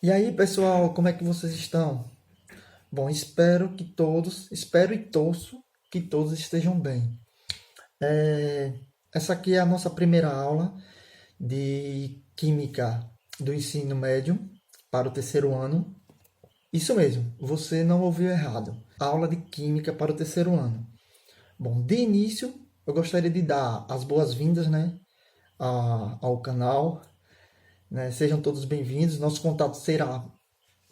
E aí, pessoal, como é que vocês estão? Bom, espero e torço que todos estejam bem. Essa aqui é a nossa primeira aula de Química do ensino médio para o terceiro ano. Isso mesmo, você não ouviu errado. Aula de Química para o terceiro ano. Bom, de início, eu gostaria de dar as boas-vindas, né, ao canal. Né? Sejam todos bem-vindos. Nosso contato será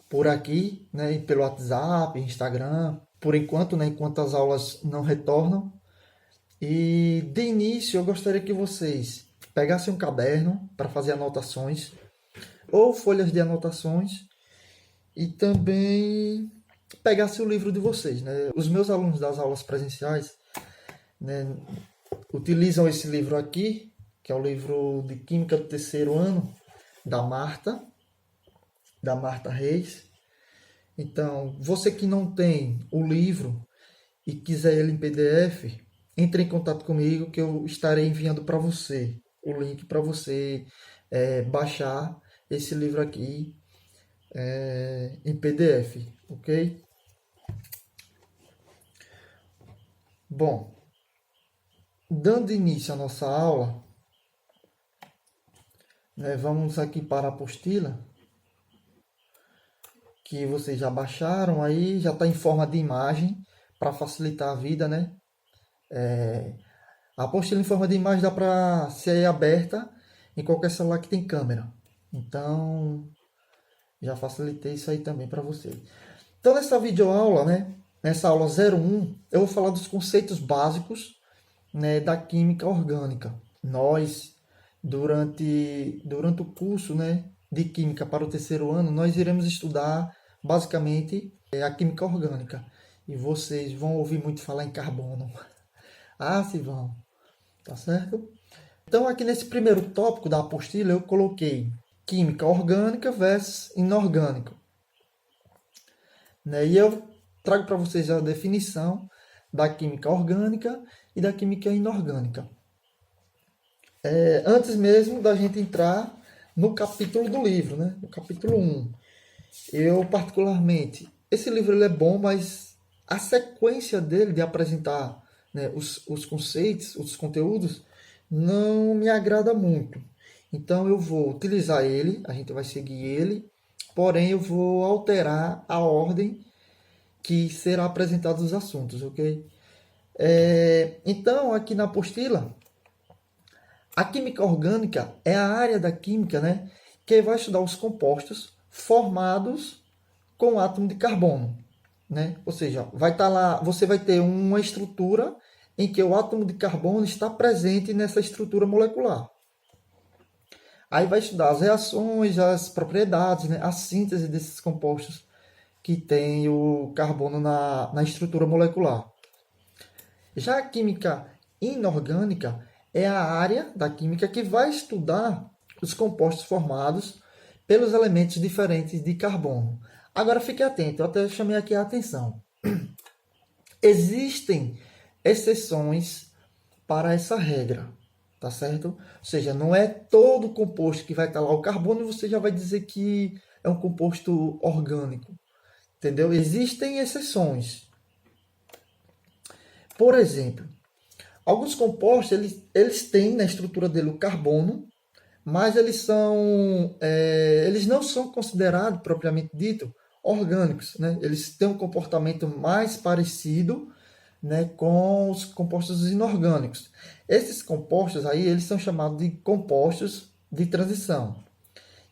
por aqui, né, pelo WhatsApp, Instagram, por enquanto, né, enquanto as aulas não retornam. E de início eu gostaria que vocês pegassem um caderno para fazer anotações ou folhas de anotações e também pegassem o livro de vocês, né? Os meus alunos das aulas presenciais, né, utilizam esse livro aqui, que é o livro de Química do terceiro ano da Marta Reis. Então, você que não tem o livro e quiser ele em PDF, entre em contato comigo que eu estarei enviando para você o link para você baixar esse livro aqui em PDF, ok? Bom, dando início à nossa aula, né, vamos aqui para a apostila que vocês já baixaram aí, já está em forma de imagem para facilitar a vida, né? A apostila em forma de imagem dá para ser aberta em qualquer celular que tem câmera. Então, já facilitei isso aí também para vocês. Então, nessa videoaula, né, nessa aula 01, eu vou falar dos conceitos básicos, né, da química orgânica. Nós, durante o curso, né, de química para o terceiro ano, nós iremos estudar basicamente a química orgânica. E vocês vão ouvir muito falar em carbono. Ah, se vão. Tá certo? Então, aqui nesse primeiro tópico da apostila, eu coloquei química orgânica versus inorgânica. Né? E eu trago para vocês a definição da química orgânica e da química inorgânica. Antes mesmo da gente entrar no capítulo do livro, né? No capítulo 1. Eu, particularmente, esse livro ele é bom, mas a sequência dele de apresentar, né, os conceitos, os conteúdos, não me agrada muito. Então eu vou utilizar ele, a gente vai seguir ele, porém eu vou alterar a ordem que será apresentados os assuntos, ok? Então, aqui na apostila, a química orgânica é a área da química, né, que vai estudar os compostos formados com átomo de carbono, né? Ou seja, vai estar lá, você vai ter uma estrutura em que o átomo de carbono está presente nessa estrutura molecular. Aí vai estudar as reações, as propriedades, né, a síntese desses compostos que tem o carbono na estrutura molecular. Já a química inorgânica é a área da química que vai estudar os compostos formados pelos elementos diferentes de carbono. Agora fique atento, eu até chamei aqui a atenção. Existem exceções para essa regra, tá certo? Ou seja, não é todo composto que vai estar lá o carbono e você já vai dizer que é um composto orgânico, entendeu? Existem exceções. Por exemplo, alguns compostos eles têm na estrutura dele o carbono, mas eles não são considerados propriamente dito orgânicos, né? Eles têm um comportamento mais parecido, né, com os compostos inorgânicos. Esses compostos aí, eles são chamados de compostos de transição.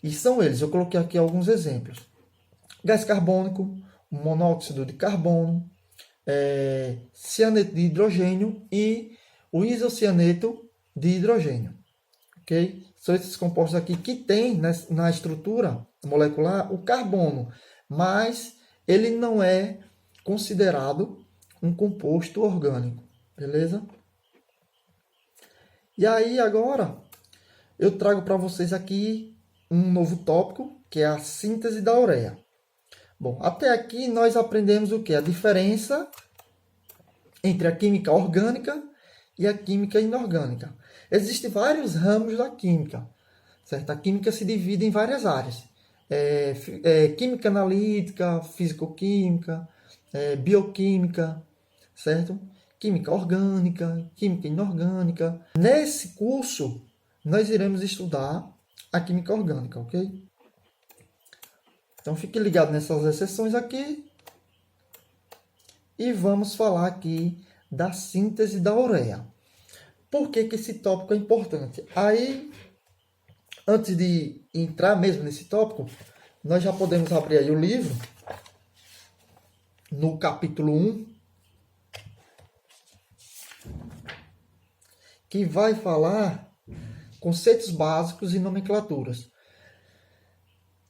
E são eles, eu coloquei aqui alguns exemplos. Gás carbônico, monóxido de carbono, cianeto de hidrogênio e o isocianeto de hidrogênio. Okay? São esses compostos aqui que tem na estrutura molecular o carbono, mas ele não é considerado um composto orgânico, beleza? E aí agora eu trago para vocês aqui um novo tópico, que é a síntese da ureia. Bom, até aqui nós aprendemos o que? A diferença entre a química orgânica e a química inorgânica. Existem vários ramos da química, certo? A química se divide em várias áreas. química analítica, físico-química, bioquímica, certo? Química orgânica, química inorgânica. Nesse curso, nós iremos estudar a química orgânica, ok? Então, fique ligado nessas exceções aqui. E vamos falar aqui da síntese da ureia. Por que esse tópico é importante? Aí, antes de entrar mesmo nesse tópico, nós já podemos abrir aí o livro, no capítulo 1, que vai falar conceitos básicos e nomenclaturas.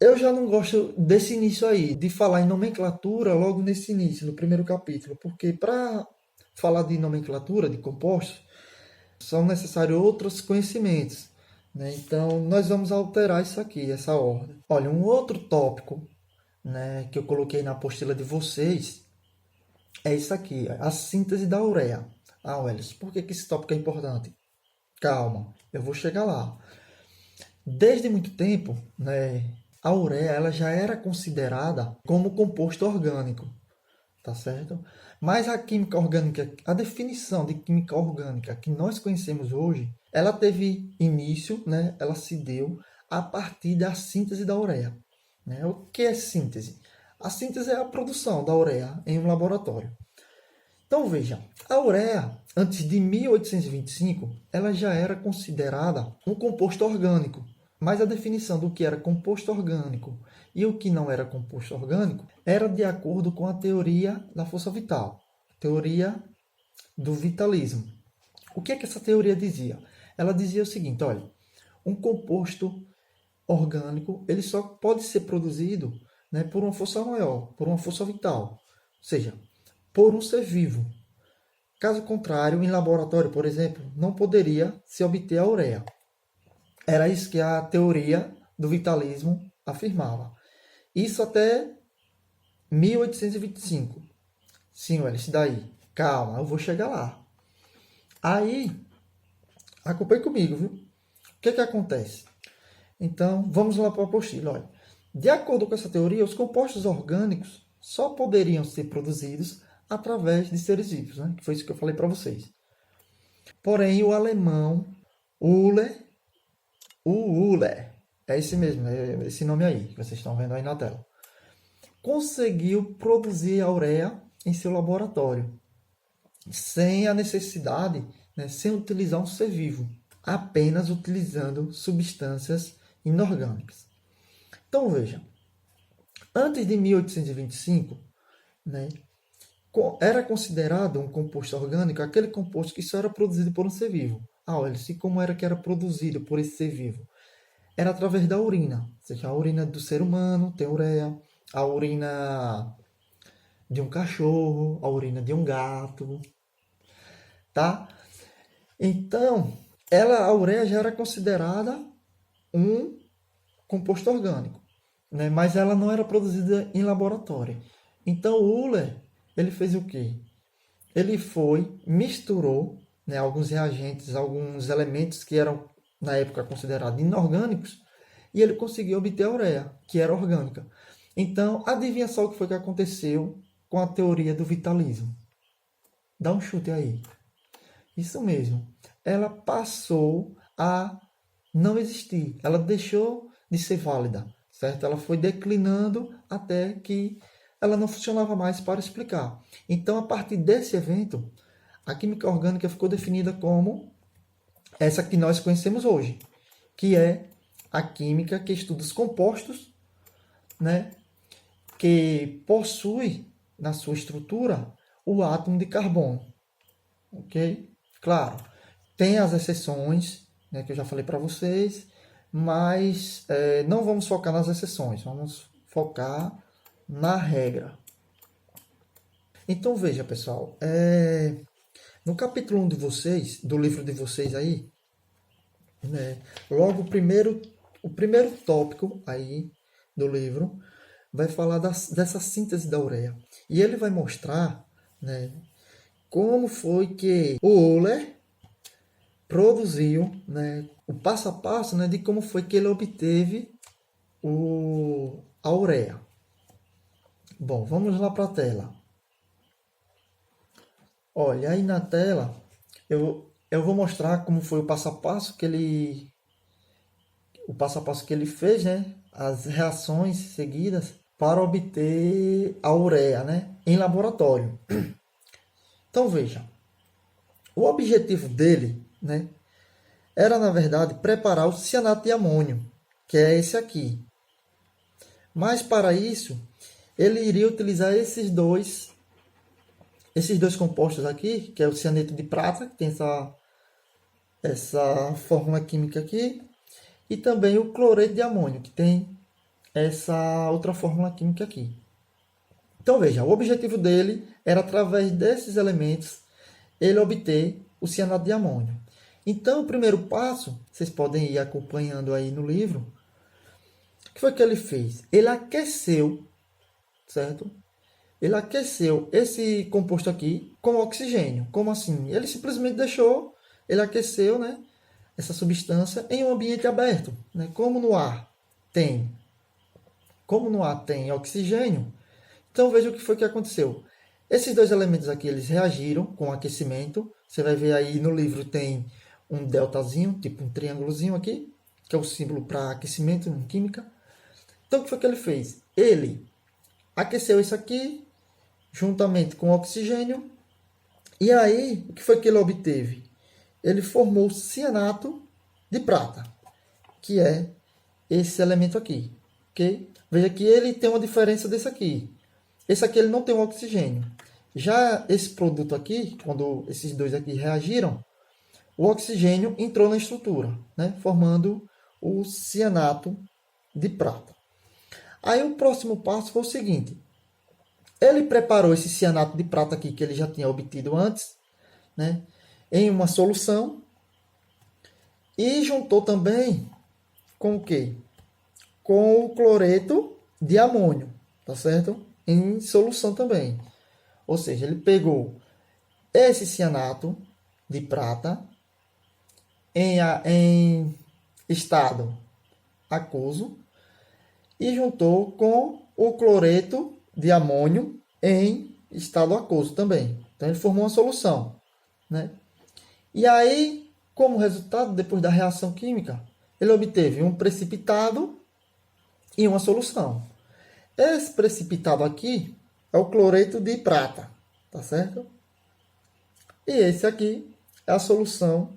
Eu já não gosto desse início aí, de falar em nomenclatura logo nesse início, no primeiro capítulo, porque para falar de nomenclatura, de compostos, são necessários outros conhecimentos, né? Então, nós vamos alterar isso aqui, essa ordem. Olha, um outro tópico, né, que eu coloquei na apostila de vocês é isso aqui, a síntese da ureia. Ah, Welles, por que esse tópico é importante? Calma, eu vou chegar lá. Desde muito tempo, né, a ureia ela já era considerada como composto orgânico, tá certo? Mas a química orgânica, a definição de química orgânica que nós conhecemos hoje, ela teve início, né? Ela se deu a partir da síntese da ureia, né? O que é síntese? A síntese é a produção da ureia em um laboratório. Então veja, a ureia, antes de 1825, ela já era considerada um composto orgânico. Mas a definição do que era composto orgânico e o que não era composto orgânico era de acordo com a teoria da força vital, teoria do vitalismo. O que é que essa teoria dizia? Ela dizia o seguinte, olha, um composto orgânico ele só pode ser produzido, né, por uma força maior, por uma força vital, ou seja, por um ser vivo. Caso contrário, em laboratório, por exemplo, não poderia se obter a ureia. Era isso que a teoria do vitalismo afirmava. Isso até 1825. Sim, Welles, daí. Calma, eu vou chegar lá. Aí, acompanhe comigo, viu? O que acontece? Então, vamos lá para a apostila. Olha, de acordo com essa teoria, os compostos orgânicos só poderiam ser produzidos através de seres vivos, né? Que foi isso que eu falei para vocês. Porém, o alemão Uhler, é esse mesmo, é esse nome aí, que vocês estão vendo aí na tela, conseguiu produzir a ureia em seu laboratório, sem a necessidade, né, sem utilizar um ser vivo, apenas utilizando substâncias inorgânicas. Então veja, antes de 1825, né, era considerado um composto orgânico aquele composto que só era produzido por um ser vivo. Ah, olha, se como era que era produzido por esse ser vivo? Era através da urina, ou seja, a urina do ser humano tem ureia, a urina de um cachorro, a urina de um gato, tá? Então, a ureia já era considerada um composto orgânico, né? Mas ela não era produzida em laboratório. Então, o Uhler, ele fez o quê? Ele misturou, né, alguns reagentes, alguns elementos que eram, na época, considerados inorgânicos, e ele conseguiu obter a ureia, que era orgânica. Então, adivinha só o que foi que aconteceu com a teoria do vitalismo? Dá um chute aí. Isso mesmo. Ela passou a não existir. Ela deixou de ser válida, certo? Ela foi declinando até que ela não funcionava mais para explicar. Então, a partir desse evento, a química orgânica ficou definida como essa que nós conhecemos hoje, que é a química que estuda os compostos, né, que possui na sua estrutura o átomo de carbono. Ok? Claro, tem as exceções, né, que eu já falei para vocês, mas não vamos focar nas exceções, vamos focar na regra. Então veja, pessoal, no capítulo 1 de vocês, do livro de vocês aí, né, logo o primeiro tópico aí do livro vai falar dessa síntese da ureia. E ele vai mostrar, né, como foi que o Euler produziu, né, o passo a passo, né, de como foi que ele obteve a ureia. Bom, vamos lá para a tela. Olha, aí na tela eu vou mostrar como foi o passo a passo que ele fez, né? As reações seguidas para obter a ureia, né? Em laboratório. Então veja, o objetivo dele, né? Era na verdade preparar o cianato de amônio, que é esse aqui. Mas para isso ele iria utilizar esses dois compostos aqui, que é o cianeto de prata, que tem essa fórmula química aqui, e também o cloreto de amônio, que tem essa outra fórmula química aqui. Então veja, o objetivo dele era, através desses elementos, ele obter o cianato de amônio. Então o primeiro passo, vocês podem ir acompanhando aí no livro, o que foi que ele fez? Ele aqueceu, certo? Ele aqueceu esse composto aqui com oxigênio. Como assim? Ele simplesmente deixou, ele aqueceu, né, essa substância em um ambiente aberto, né? Como no ar tem oxigênio, então veja o que foi que aconteceu. Esses dois elementos aqui, eles reagiram com o aquecimento. Você vai ver aí no livro tem um deltazinho, tipo um triângulozinho aqui, que é o símbolo para aquecimento em química. Então o que foi que ele fez? Ele aqueceu isso aqui juntamente com o oxigênio. E aí, o que foi que ele obteve? Ele formou cianato de prata, que é esse elemento aqui. Okay? Veja que ele tem uma diferença desse aqui. Esse aqui ele não tem um oxigênio. Já esse produto aqui, quando esses dois aqui reagiram, o oxigênio entrou na estrutura, né? Formando o cianato de prata. Aí o próximo passo foi o seguinte. Ele preparou esse cianato de prata aqui, que ele já tinha obtido antes, né, em uma solução. E juntou também com o quê? Com o cloreto de amônio, tá certo? Em solução também. Ou seja, ele pegou esse cianato de prata em estado aquoso e juntou com o cloreto de amônio em estado aquoso também. Então ele formou uma solução, né? E aí, como resultado, depois da reação química, ele obteve um precipitado e uma solução. Esse precipitado aqui é o cloreto de prata, tá certo? E esse aqui é a solução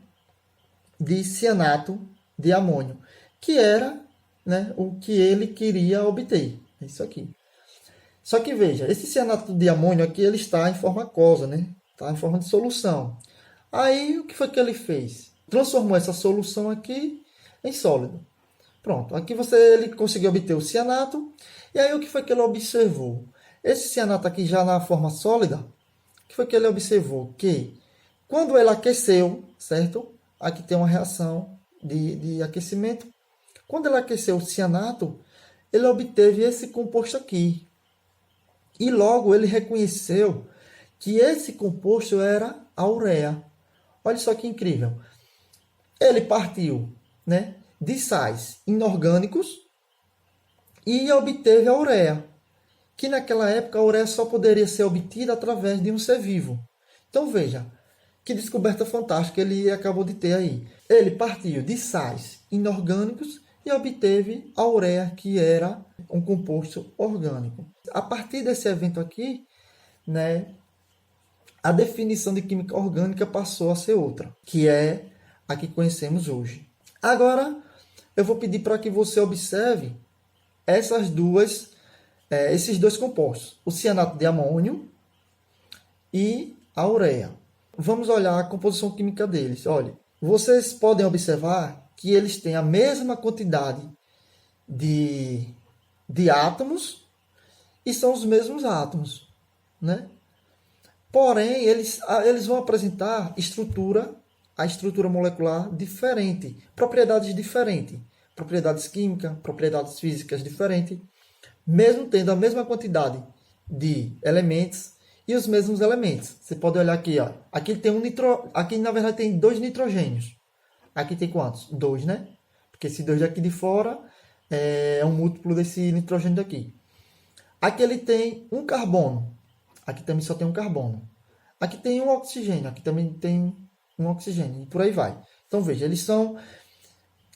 de cianato de amônio, que era, né, o que ele queria obter. Isso aqui. Só que veja, esse cianato de amônio aqui ele está em forma aquosa, né? Está em forma de solução. Aí o que foi que ele fez? Transformou essa solução aqui em sólido. Pronto, aqui ele conseguiu obter o cianato. E aí o que foi que ele observou? Esse cianato aqui já na forma sólida, o que foi que ele observou? Que quando ele aqueceu, certo? Aqui tem uma reação de aquecimento. Quando ele aqueceu o cianato, ele obteve esse composto aqui. E logo ele reconheceu que esse composto era a ureia. Olha só que incrível. Ele partiu, né, de sais inorgânicos e obteve a ureia. Que naquela época a ureia só poderia ser obtida através de um ser vivo. Então veja, que descoberta fantástica ele acabou de ter aí. Ele partiu de sais inorgânicos e obteve a ureia, que era um composto orgânico. A partir desse evento aqui, né, a definição de química orgânica passou a ser outra, que é a que conhecemos hoje. Agora, eu vou pedir para que você observe esses dois compostos, o cianato de amônio e a ureia. Vamos olhar a composição química deles. Olha, vocês podem observar que eles têm a mesma quantidade de átomos e são os mesmos átomos, né? Porém, eles vão apresentar a estrutura molecular diferente, propriedades diferentes, propriedades químicas, propriedades físicas diferentes, mesmo tendo a mesma quantidade de elementos e os mesmos elementos. Você pode olhar aqui, ó. Aqui tem aqui na verdade tem 2 nitrogênios. Aqui tem quantos? 2, né? Porque esse 2 daqui de fora é um múltiplo desse nitrogênio daqui. Aqui ele tem um carbono. Aqui também só tem um carbono. Aqui tem um oxigênio. Aqui também tem um oxigênio. E por aí vai. Então, veja, eles são...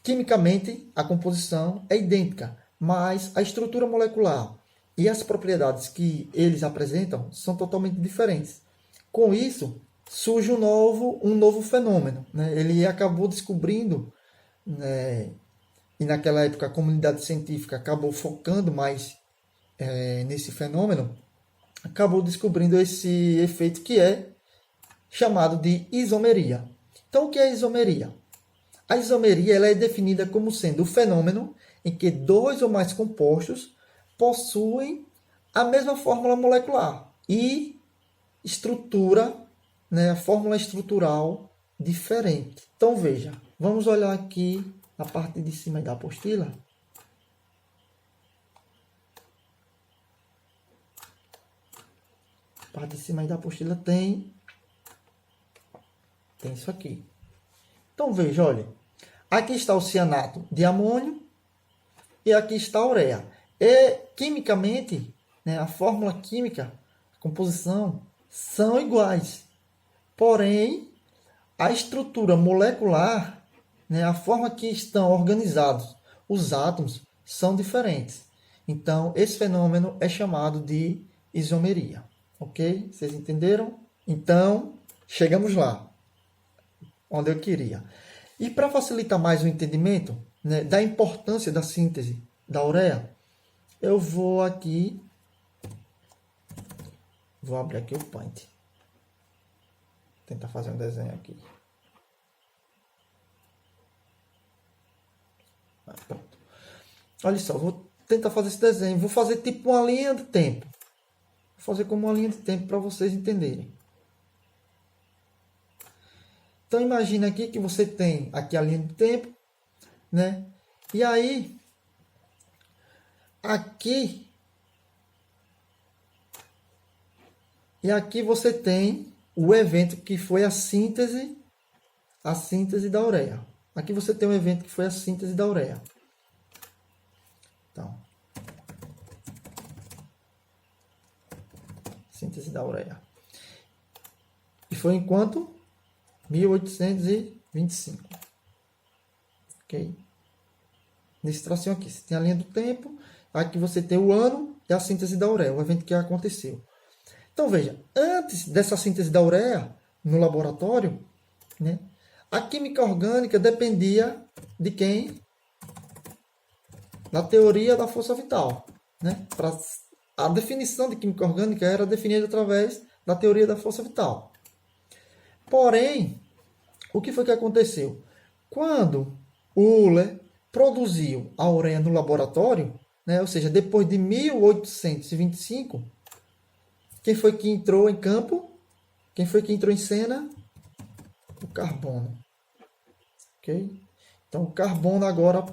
Quimicamente, a composição é idêntica, mas a estrutura molecular e as propriedades que eles apresentam são totalmente diferentes. Com isso, surge um novo fenômeno, né? Ele acabou descobrindo, né, e naquela época a comunidade científica acabou focando mais nesse fenômeno, acabou descobrindo esse efeito que é chamado de isomeria. Então, o que é isomeria? A isomeria ela é definida como sendo o fenômeno em que dois ou mais compostos possuem a mesma fórmula molecular e estrutura, né, a fórmula estrutural diferente. Então veja, vamos olhar aqui a parte de cima da apostila. A parte de cima da apostila tem isso aqui. Então veja, olha, aqui está o cianato de amônio e aqui está a ureia. E quimicamente, né, a fórmula química, a composição, são iguais. Porém, a estrutura molecular, né, a forma que estão organizados os átomos são diferentes. Então, esse fenômeno é chamado de isomeria. Ok? Vocês entenderam? Então, chegamos lá, onde eu queria. E para facilitar mais o entendimento, né, da importância da síntese da ureia, eu vou aqui, vou abrir aqui o Paint. Tentar fazer um desenho aqui. Pronto. Olha só, vou tentar fazer esse desenho. Vou fazer tipo uma linha de tempo. Vou fazer como uma linha de tempo para vocês entenderem. Então imagina aqui que você tem aqui a linha de tempo, né? E aí aqui você tem o evento que foi a síntese da ureia. Aqui você tem um evento que foi a síntese da ureia. Então, síntese da ureia. E foi em quanto? 1825. Ok? Nesse tracinho aqui, você tem a linha do tempo, aqui você tem o ano e a síntese da ureia, o evento que aconteceu. Então, veja, antes dessa síntese da ureia, no laboratório, né, a química orgânica dependia de quem? Da teoria da força vital. Né? A definição de química orgânica era definida através da teoria da força vital. Porém, o que foi que aconteceu? Quando Euler produziu a ureia no laboratório, né, ou seja, depois de 1825, quem foi que entrou em campo? Quem foi que entrou em cena? O carbono. Okay? Então, o carbono agora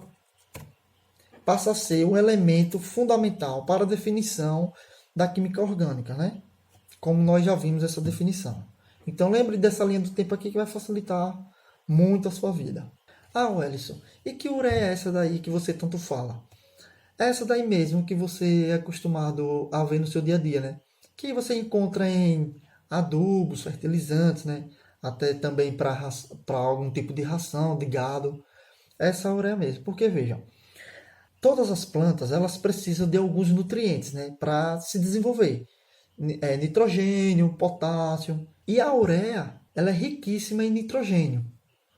passa a ser um elemento fundamental para a definição da química orgânica, né? Como nós já vimos essa definição. Então, lembre dessa linha do tempo aqui que vai facilitar muito a sua vida. Ah, Wellington, e que ureia é essa daí que você tanto fala? É essa daí mesmo que você é acostumado a ver no seu dia a dia, né? Que você encontra em adubos, fertilizantes, né? Até também para algum tipo de ração de gado. Essa ureia mesmo. Porque, vejam, todas as plantas elas precisam de alguns nutrientes, né? Para se desenvolver. Nitrogênio, potássio. E a ureia ela é riquíssima em nitrogênio.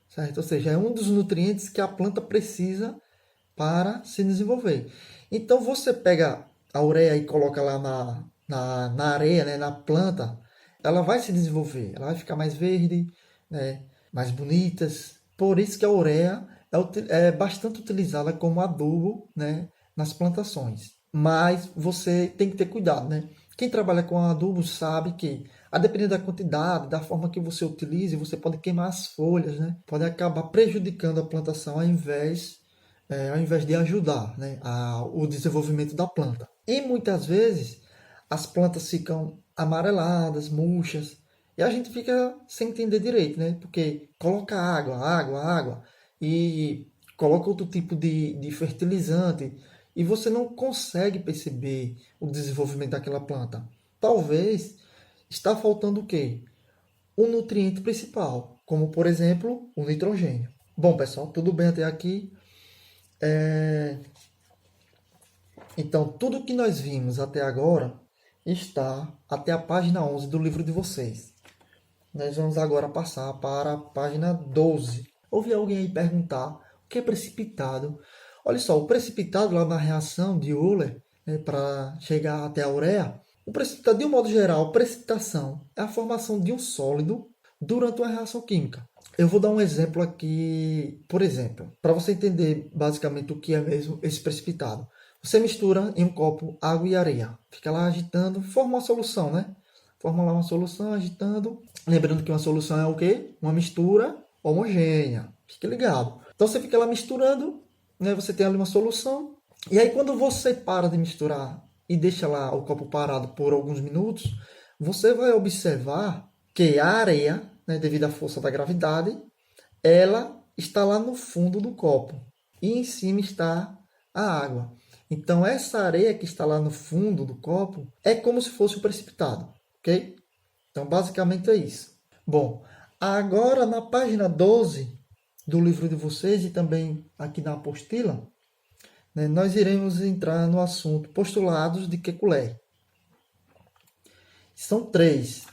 Certo? Ou seja, é um dos nutrientes que a planta precisa para se desenvolver. Então, você pega a ureia e coloca lá na areia, né, na planta, ela vai se desenvolver, ela vai ficar mais verde, né, mais bonitas. Por isso que a ureia é bastante utilizada como adubo, né, nas plantações. Mas você tem que ter cuidado, né? Quem trabalha com adubo sabe que, a depender da quantidade, da forma que você utilize, você pode queimar as folhas, né? Pode acabar prejudicando a plantação ao invés de ajudar, né, o desenvolvimento da planta. E muitas vezes as plantas ficam amareladas, murchas, e a gente fica sem entender direito, né? Porque coloca água, e coloca outro tipo de fertilizante e você não consegue perceber o desenvolvimento daquela planta. Talvez está faltando o quê? O nutriente principal, como por exemplo o nitrogênio. Bom, pessoal, tudo bem até aqui? Então, tudo que nós vimos até agora está até a página 11 do livro de vocês. Nós vamos agora passar para a página 12. Ouvi alguém aí perguntar o que é precipitado. Olha só, o precipitado lá na reação de Euler, né, para chegar até a ureia, o precipitado, de um modo geral, precipitação é a formação de um sólido durante uma reação química. Eu vou dar um exemplo aqui, por exemplo, para você entender basicamente o que é mesmo esse precipitado. Você mistura em um copo água e areia, fica lá agitando, forma uma solução, né? Forma lá uma solução agitando. Lembrando que uma solução é o quê? Uma mistura homogênea. Fique ligado. Então você fica lá misturando, né? Você tem ali uma solução. E aí quando você para de misturar e deixa lá o copo parado por alguns minutos, você vai observar que a areia, né, devido à força da gravidade, ela está lá no fundo do copo. E em cima está a água. Então essa areia que está lá no fundo do copo é como se fosse o precipitado. Ok? Então, basicamente é isso. Bom, agora na página 12 do livro de vocês e também aqui na apostila, né, nós iremos entrar no assunto postulados de Kekulé. São três.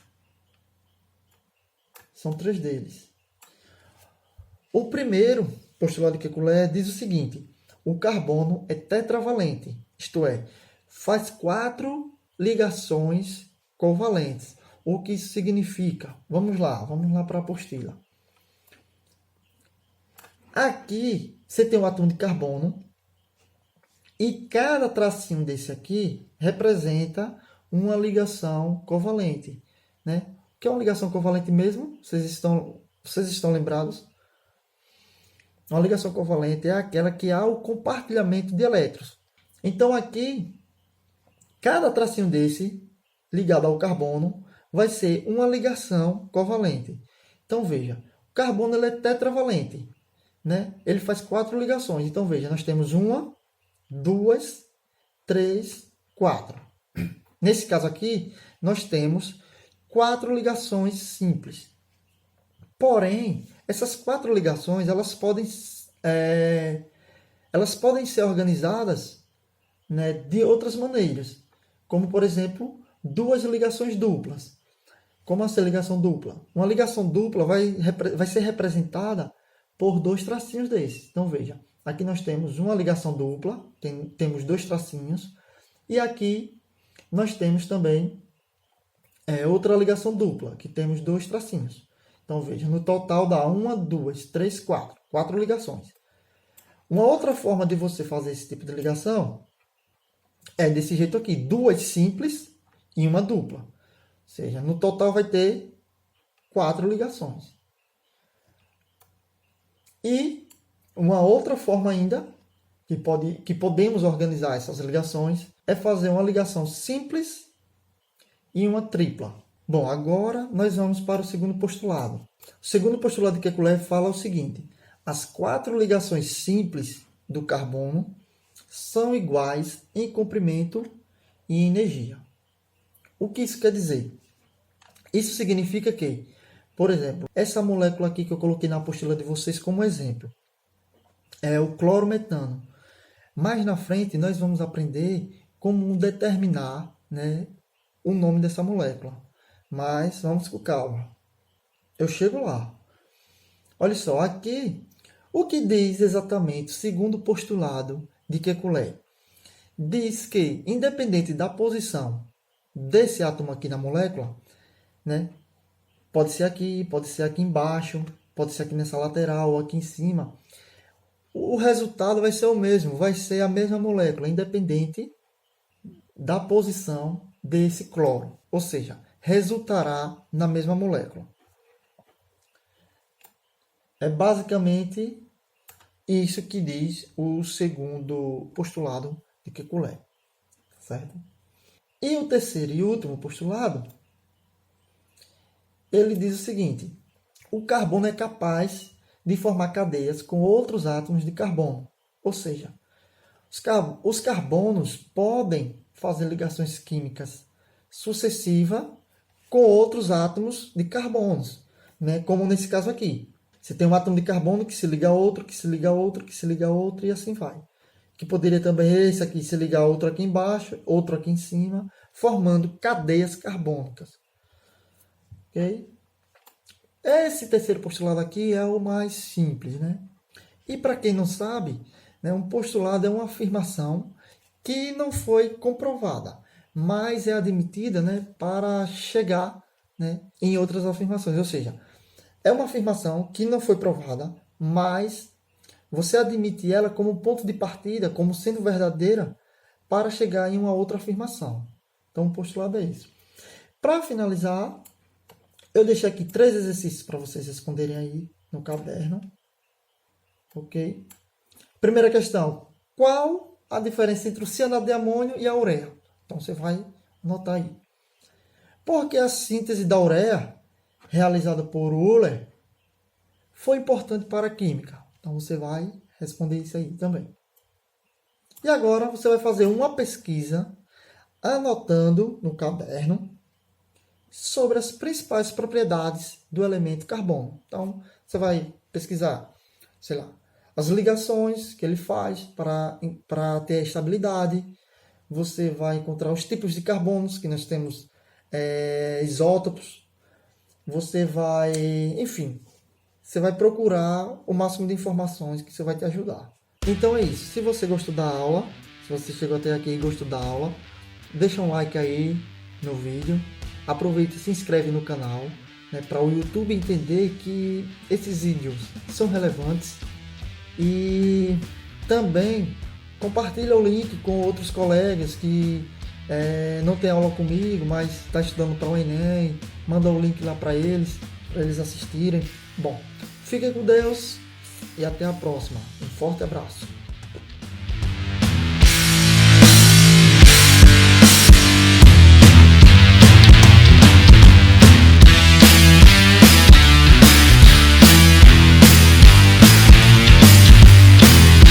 São três deles. O primeiro postulado de Kekulé diz o seguinte: o carbono é tetravalente, isto é, faz 4 ligações covalentes. O que isso significa? Vamos lá para a apostila. Aqui você tem o átomo de carbono e cada tracinho desse aqui representa uma ligação covalente, né? O que é uma ligação covalente mesmo? Vocês estão lembrados? Uma ligação covalente é aquela que há o compartilhamento de elétrons. Então aqui, cada tracinho desse ligado ao carbono vai ser uma ligação covalente. Então veja, o carbono ele é tetravalente, né? Ele faz 4 ligações. Então veja, nós temos 1, 2, 3, 4. Nesse caso aqui, nós temos 4 ligações simples. Porém, essas 4 ligações elas podem ser organizadas, né, de outras maneiras, como por exemplo 2 ligações duplas. Como essa ligação dupla? Uma ligação dupla vai ser representada por 2 tracinhos desses. Então veja, aqui nós temos uma ligação dupla, temos 2 tracinhos, e aqui nós temos também outra ligação dupla, que temos 2 tracinhos. Então veja, no total dá 1, 2, 3, 4. 4 ligações. Uma outra forma de você fazer esse tipo de ligação é desse jeito aqui, 2 simples e uma dupla. Ou seja, no total vai ter 4 ligações. E uma outra forma ainda que podemos organizar essas ligações é fazer uma ligação simples e uma tripla. Bom, agora nós vamos para o segundo postulado. O segundo postulado de Kekulé fala o seguinte: as 4 ligações simples do carbono são iguais em comprimento e energia. O que isso quer dizer? Isso significa que, por exemplo, essa molécula aqui que eu coloquei na apostila de vocês como exemplo, é o clorometano. Mais na frente nós vamos aprender como determinar, né, o nome dessa molécula. Mas vamos com calma. Eu chego lá. Olha só, aqui, o que diz exatamente o segundo postulado de Kekulé? Diz que, independente da posição desse átomo aqui na molécula, né, pode ser aqui embaixo, pode ser aqui nessa lateral ou aqui em cima, o resultado vai ser o mesmo, vai ser a mesma molécula, independente da posição desse cloro. Ou seja, resultará na mesma molécula. É basicamente isso que diz o segundo postulado de Kekulé, certo? E o terceiro e último postulado, ele diz o seguinte: o carbono é capaz de formar cadeias com outros átomos de carbono. Ou seja, os carbonos podem fazer ligações químicas sucessivas com outros átomos de carbonos, né? Como nesse caso aqui. Você tem um átomo de carbono que se liga a outro, que se liga a outro, que se liga a outro, e assim vai. Que poderia também esse aqui se ligar a outro aqui embaixo, outro aqui em cima, formando cadeias carbônicas. Ok? Esse terceiro postulado aqui é o mais simples, né? E para quem não sabe, né, um postulado é uma afirmação que não foi comprovada, mas é admitida, né, para chegar, né, em outras afirmações. Ou seja, é uma afirmação que não foi provada, mas você admite ela como ponto de partida, como sendo verdadeira, para chegar em uma outra afirmação. Então, o postulado é isso. Para finalizar, eu deixei aqui 3 exercícios para vocês responderem aí no caderno. Ok? Primeira questão. Qual a diferença entre o cianato de amônio e a ureia? Então, você vai anotar aí. Porque a síntese da ureia, realizada por Euler, foi importante para a química. Então, você vai responder isso aí também. E agora, você vai fazer uma pesquisa anotando no caderno sobre as principais propriedades do elemento carbono. Então, você vai pesquisar, sei lá, as ligações que ele faz para ter a estabilidade. Você vai encontrar os tipos de carbonos, que nós temos isótopos. Você vai, enfim, você vai procurar o máximo de informações que isso vai te ajudar. Então é isso. Se você gostou da aula, se você chegou até aqui e gostou da aula, deixa um like aí no vídeo. Aproveita e se inscreve no canal, né, para o YouTube entender que esses vídeos são relevantes. E também compartilha o link com outros colegas que não tem aula comigo, mas está estudando para o Enem. Manda o link lá para eles assistirem. Bom, fiquem com Deus e até a próxima. Um forte abraço.